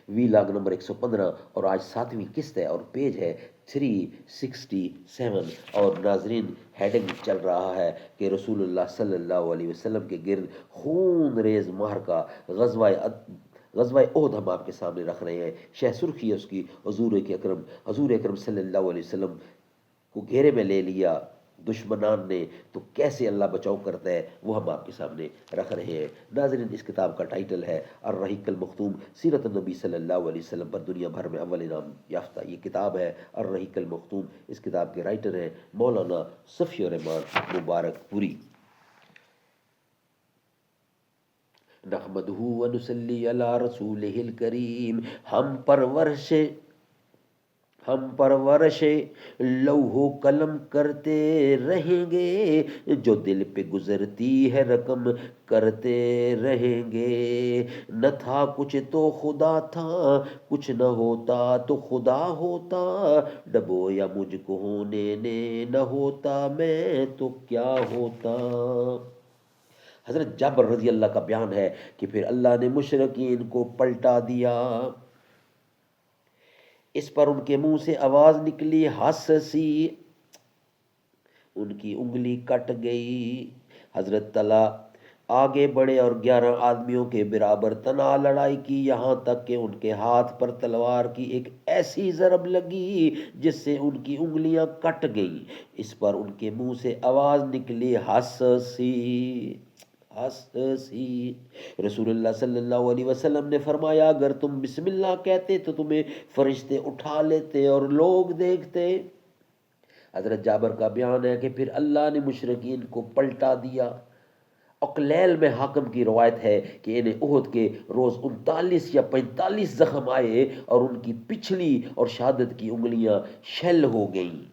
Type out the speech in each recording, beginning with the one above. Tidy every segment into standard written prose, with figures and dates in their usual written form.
Vlog number 115 اور آج 7ویں قسط ہے اور پیج ہے 367 اور ناظرین ہیڈنگ چل رہا ہے کہ رسول اللہ صلی اللہ علیہ وسلم کے گرد خون ریز معرکہ غزوہ احد ہم آپ کے سامنے رکھ رہے ہیں۔ شہ سرخی ہے اس کی، حضور اکرم صلی اللہ علیہ وسلم کو گھیرے میں لے لیا دشمنان نے، تو کیسے اللہ بچاؤ کرتا ہے وہ ہم آپ کے سامنے رکھ رہے ہیں۔ ناظرین اس کتاب کا ٹائٹل ہے الرحیق المختوم، سیرت النبی صلی اللہ علیہ وسلم پر دنیا بھر میں اول انعام یافتہ یہ کتاب ہے الرحیق المختوم۔ اس کتاب کے رائٹر ہیں مولانا صفی الرحمان مبارک پوری۔ نحمدہ ونصلی علی رسولہ الکریم، ہم پرورش لوح و قلم کرتے رہیں گے، جو دل پہ گزرتی ہے رقم کرتے رہیں گے۔ نہ تھا کچھ تو خدا تھا، کچھ نہ ہوتا تو خدا ہوتا، ڈبویا مجھ کو ہونے نے نہ ہوتا میں تو کیا ہوتا۔ حضرت جابر رضی اللہ کا بیان ہے کہ پھر اللہ نے مشرکین کو پلٹا دیا، اس پر ان کے منہ سے آواز نکلی ہس سی، ان کی انگلی کٹ گئی۔ حضرت طلحہ آگے بڑھے اور 11 آدمیوں کے برابر تنہا لڑائی کی، یہاں تک کہ ان کے ہاتھ پر تلوار کی ایک ایسی ضرب لگی جس سے ان کی انگلیاں کٹ گئیں۔ اس پر ان کے منہ سے آواز نکلی ہس سی۔ رسول اللہ صلی اللہ علیہ وسلم نے فرمایا اگر تم بسم اللہ کہتے تو تمہیں فرشتے اٹھا لیتے اور لوگ دیکھتے۔ حضرت جابر کا بیان ہے کہ پھر اللہ نے مشرکین کو پلٹا دیا۔ اقلیل میں حاکم کی روایت ہے کہ انہیں احد کے روز 39 یا 45 زخم آئے اور ان کی پچھلی اور شہادت کی انگلیاں شل ہو گئیں۔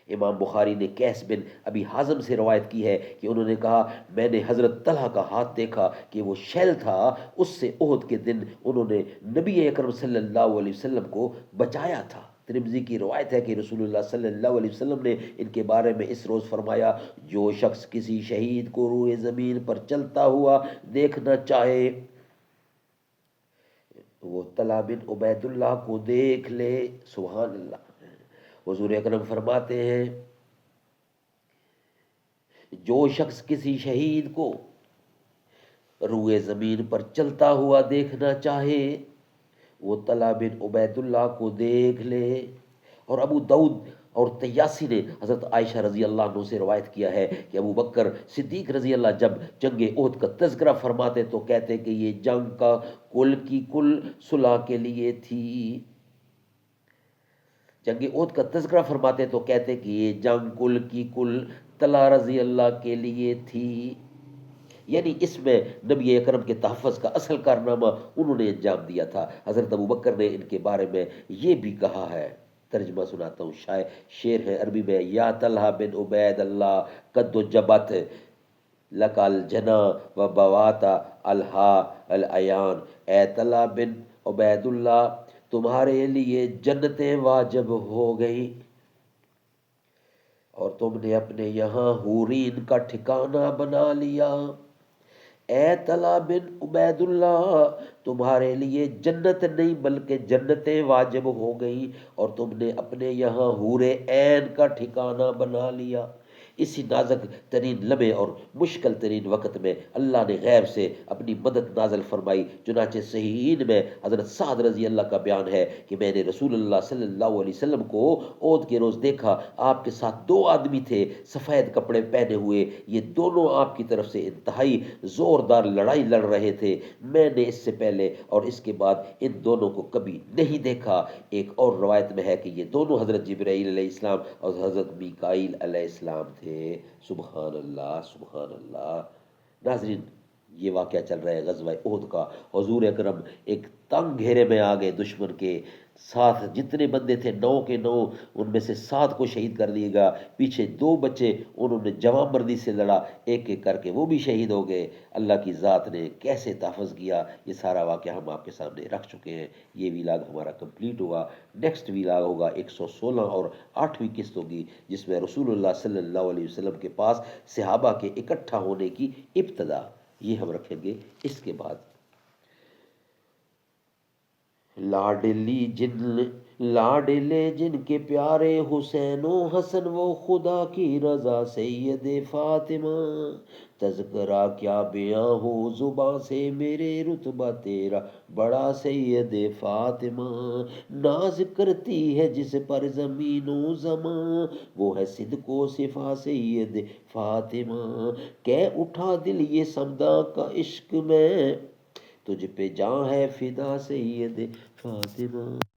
امام بخاری نے قیس بن ابی حازم سے روایت کی ہے کہ انہوں نے کہا میں نے حضرت طلحہ کا ہاتھ دیکھا کہ وہ شیل تھا، اس سے احد کے دن انہوں نے نبی اکرم صلی اللہ علیہ وسلم کو بچایا تھا۔ ترمذی کی روایت ہے کہ رسول اللہ صلی اللہ علیہ وسلم نے ان کے بارے میں اس روز فرمایا جو شخص کسی شہید کو روئے زمین پر چلتا ہوا دیکھنا چاہے وہ طلحہ بن عبید اللہ کو دیکھ لے۔ سبحان اللہ۔ حضور اکرم فرماتے ہیں جو شخص کسی شہید کو روئے زمین پر چلتا ہوا دیکھنا چاہے وہ طلحہ بن عبید اللہ کو دیکھ لے۔ اور ابو داؤد اور طیاسی نے حضرت عائشہ رضی اللہ عنہ سے روایت کیا ہے کہ ابو بکر صدیق رضی اللہ جب جنگ احد کا تذکرہ فرماتے تو کہتے کہ یہ جنگ کا کل کی کل صلح کے لیے تھی۔ جنگ احد کا تذکرہ فرماتے تو کہتے کہ یہ جنگ کل کی کل طلحہ رضی اللہ کے لیے تھی، یعنی اس میں نبی اکرم کے تحفظ کا اصل کارنامہ انہوں نے انجام دیا تھا۔ حضرت ابو بکر نے ان کے بارے میں یہ بھی کہا ہے، ترجمہ سناتا ہوں، شعر ہے عربی میں، یا طلحہ بن عبید اللہ قد جبت لک الجنا و بواتا الہا العیان، اے طلحہ بن عبید اللہ تمہارے لیے جنتیں واجب ہو گئی اور تم نے اپنے یہاں حورین کا ٹھکانہ بنا لیا۔ اے طلحہ بن عبید اللہ تمہارے لیے جنت نہیں بلکہ جنتیں واجب ہو گئیں اور تم نے اپنے یہاں حور عین کا ٹھکانہ بنا لیا۔ اسی نازک ترین لمحے اور مشکل ترین وقت میں اللہ نے غیب سے اپنی مدد نازل فرمائی، چنانچہ صحیحین میں حضرت سعد رضی اللہ کا بیان ہے کہ میں نے رسول اللہ صلی اللہ علیہ وسلم کو احد کے روز دیکھا، آپ کے ساتھ 2 آدمی تھے سفید کپڑے پہنے ہوئے، یہ دونوں آپ کی طرف سے انتہائی زوردار لڑائی لڑ رہے تھے، میں نے اس سے پہلے اور اس کے بعد ان دونوں کو کبھی نہیں دیکھا۔ ایک اور روایت میں ہے کہ یہ دونوں حضرت جبرائیل علیہ السلام اور حضرت میکائیل علیہ السلام تھے۔ سبحان اللہ سبحان اللہ۔ ناظرین یہ واقعہ چل رہا ہے غزوہ احد کا، حضور اکرم ایک تنگ گھیرے میں آ گئے دشمن کے ساتھ، جتنے بندے تھے 9 کے 9 ان میں سے 7 کو شہید کر دیے گا، پیچھے 2 بچے انہوں نے جوان مردی سے لڑا، ایک ایک کر کے وہ بھی شہید ہو گئے۔ اللہ کی ذات نے کیسے تحفظ کیا یہ سارا واقعہ ہم آپ کے سامنے رکھ چکے ہیں۔ یہ ویلاگ ہمارا کمپلیٹ ہوا، نیکسٹ ویلاگ ہوگا 116 اور 8ویں قسط ہوگی جس میں رسول اللہ صلی اللہ علیہ وسلم کے پاس صحابہ کے اکٹھا ہونے کی ابتدا، یہ ہم رکھیں گے اس کے بعد۔ لاڈلی جن لاڈلے جن کے پیارے حسین و حسن، وہ خدا کی رضا سید فاطمہ، تذکرہ کیا بیاں ہو زباں سے، میرے رتبہ تیرا بڑا سید فاطمہ، ناز کرتی ہے جس پر زمین و زماں، وہ ہے صدق و صفا سید فاطمہ، کہہ اٹھا دل یہ سمداں کا عشق میں، تجھ پہ جاں ہے فدا سید فاطمہ۔